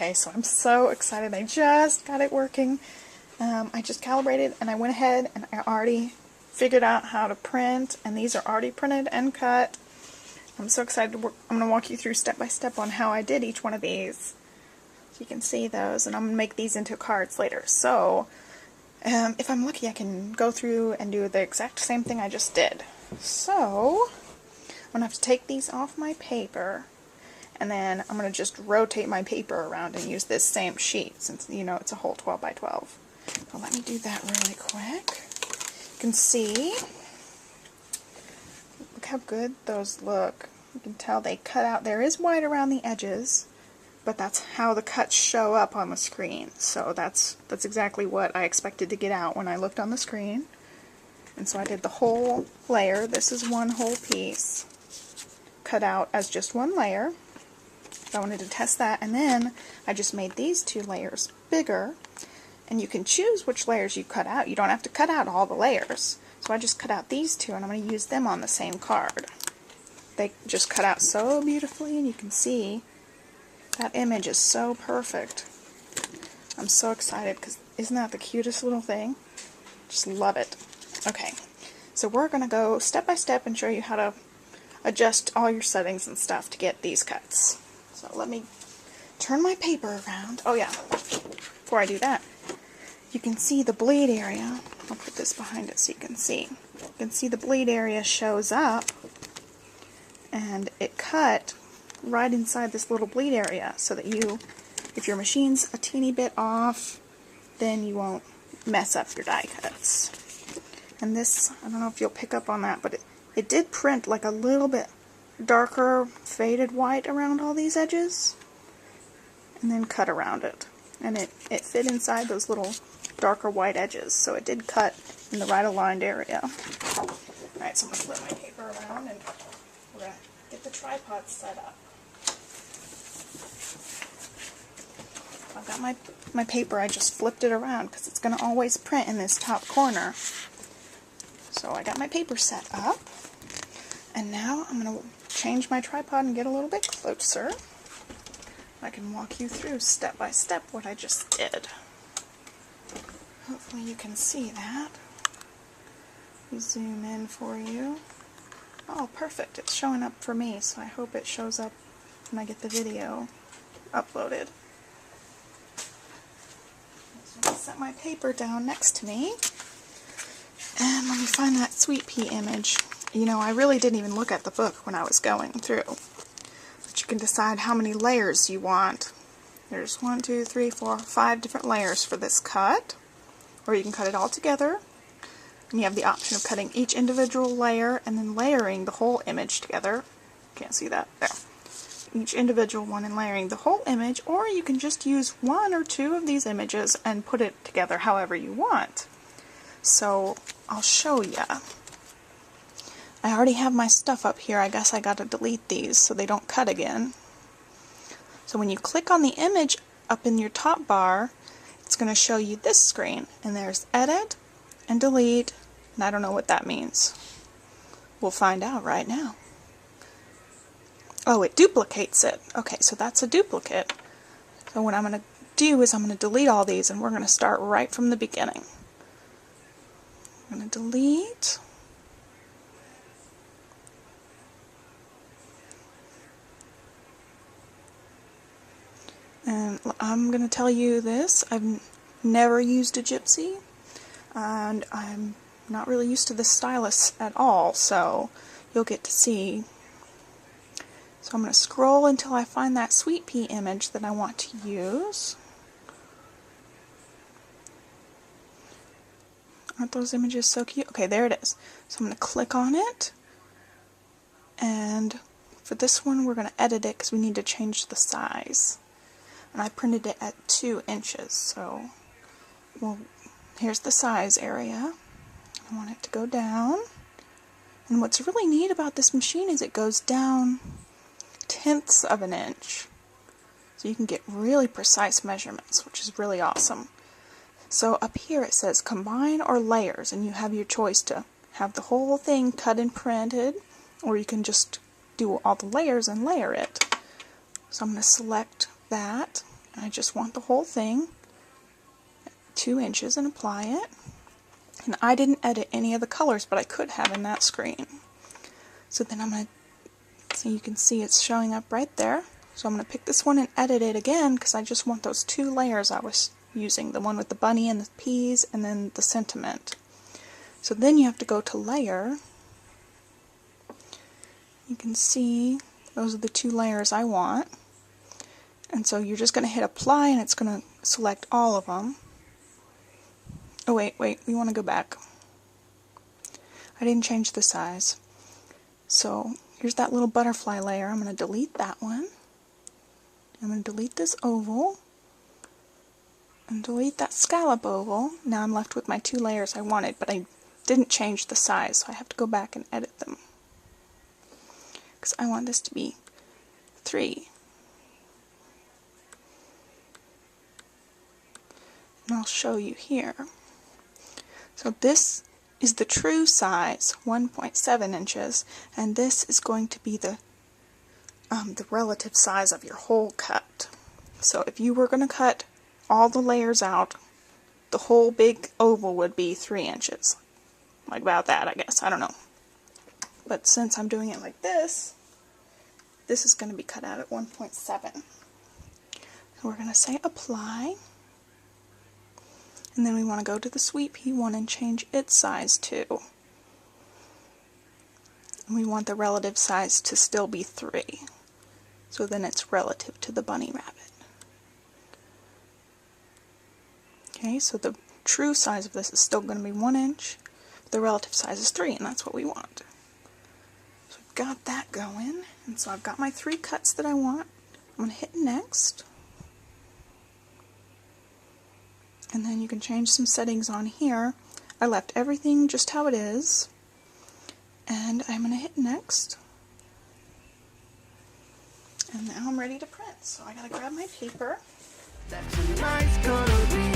Okay, so I'm so excited. I just got it working. I just calibrated and I went ahead and I already figured out how to print, and these are already printed and cut. I'm so excited. I'm going to walk you through step by step on how I did each one of these. So you can see those, and I'm going to make these into cards later. So if I'm lucky, I can go through and do the exact same thing I just did. So I'm going to have to take these off my paper, and then I'm going to just rotate my paper around and use this same sheet, since you know it's a whole 12 by 12. So let me do that really quick. You can see, look how good those look. You can tell they cut out. There is white around the edges, but that's how the cuts show up on the screen. So that's exactly what I expected to get out when I looked on the screen. And so I did the whole layer. This is one whole piece cut out as just one layer. I wanted to test that, and then I just made these two layers bigger, and you can choose which layers you cut out. You don't have to cut out all the layers. So I just cut out these two, and I'm going to use them on the same card. They just cut out so beautifully, and you can see that image is so perfect. I'm so excited because isn't that the cutest little thing? Just love it. Okay, so we're going to go step by step and show you how to adjust all your settings and stuff to get these cuts. So let me turn my paper around. Oh yeah, before I do that, you can see the bleed area. I'll put this behind it so you can see. You can see the bleed area shows up, and it cut right inside this little bleed area so that you, if your machine's a teeny bit off, then you won't mess up your die cuts. And this, I don't know if you'll pick up on that, but it did print like a little bit darker faded white around all these edges, and then cut around it. And it fit inside those little darker white edges, so it did cut in the right aligned area. Alright, so I'm going to flip my paper around and we're going to get the tripod set up. I've got my paper, I just flipped it around because it's going to always print in this top corner. So I got my paper set up, and now I'm going to change my tripod and get a little bit closer. I can walk you through step by step what I just did. Hopefully you can see that. Zoom in for you. Oh, perfect. It's showing up for me, so I hope it shows up when I get the video uploaded. So I'm going to set my paper down next to me. And let me find that sweet pea image. You know, I really didn't even look at the book when I was going through. But you can decide how many layers you want. There's 1, 2, 3, 4, 5 different layers for this cut. Or you can cut it all together. And you have the option of cutting each individual layer and then layering the whole image together. Can't see that. There. Each individual one and layering the whole image. Or you can just use 1 or 2 of these images and put it together however you want. So I'll show you. I already have my stuff up here. I guess I gotta delete these so they don't cut again. So when you click on the image up in your top bar, it's going to show you this screen. And there's edit and delete, and I don't know what that means. We'll find out right now. Oh, it duplicates it. Okay, so that's a duplicate. So what I'm going to do is I'm going to delete all these, and we're going to start right from the beginning. I'm going to delete. And I'm going to tell you this, I've never used a Gypsy, and I'm not really used to this stylus at all, so you'll get to see. So I'm going to scroll until I find that sweet pea image that I want to use. Aren't those images so cute? Okay, there it is. So I'm going to click on it, and for this one we're going to edit it because we need to change the size. And I printed it at 2 inches, so well, here's the size area. I want it to go down. And what's really neat about this machine is it goes down 1/10 of an inch. So you can get really precise measurements, which is really awesome. So up here it says combine or layers, and you have your choice to have the whole thing cut and printed, or you can just do all the layers and layer it. So I'm going to select that, I just want the whole thing 2 inches and apply it. And I didn't edit any of the colors, but I could have in that screen. So then I'm going to, so you can see it's showing up right there. So I'm going to pick this one and edit it again because I just want those 2 layers I was using. The one with the bunny and the peas, and then the sentiment. So then you have to go to layer. You can see those are the 2 layers I want. And so you're just going to hit apply and it's going to select all of them. Oh wait, we want to go back. I didn't change the size. So here's that little butterfly layer. I'm going to delete that one. I'm going to delete this oval. And delete that scallop oval. Now I'm left with my 2 layers I wanted, but I didn't change the size, so I have to go back and edit them. Because I want this to be 3. And I'll show you here. So this is the true size, 1.7 inches, and this is going to be the relative size of your whole cut. So if you were going to cut all the layers out, the whole big oval would be 3 inches. Like about that, I guess. I don't know. But since I'm doing it like this, this is going to be cut out at 1.7. So we're going to say apply. And then we want to go to the sweet pea one and change its size too. And we want the relative size to still be 3. So then it's relative to the bunny rabbit. Okay, so the true size of this is still going to be 1 inch. But the relative size is 3, and that's what we want. So I've got that going. And so I've got my 3 cuts that I want. I'm going to hit next. And then you can change some settings on here. I left everything just how it is. And I'm going to hit next. And now I'm ready to print. So I got to grab my paper. That tonight's gonna be